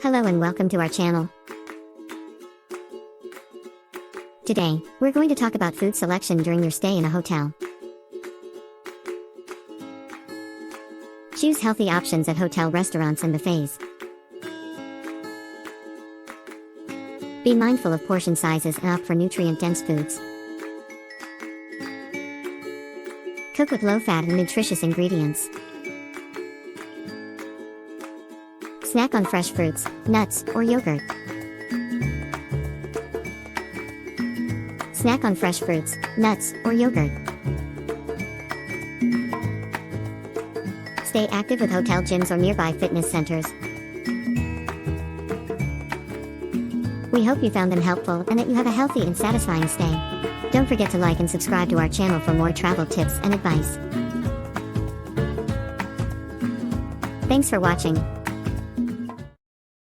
Hello and welcome to our channel. Today, we're going to talk about food selection during your stay in a hotel. Choose healthy options at hotel restaurants and buffets. Be mindful of portion sizes and opt for nutrient-dense foods. Cook with low-fat and nutritious ingredients. Snack on fresh fruits, nuts, or yogurt. Snack on fresh fruits, nuts, or yogurt. Stay active with hotel gyms or nearby fitness centers. We hope you found them helpful and that you have a healthy and satisfying stay. Don't forget to like and subscribe to our channel for more travel tips and advice. Thanks for watching.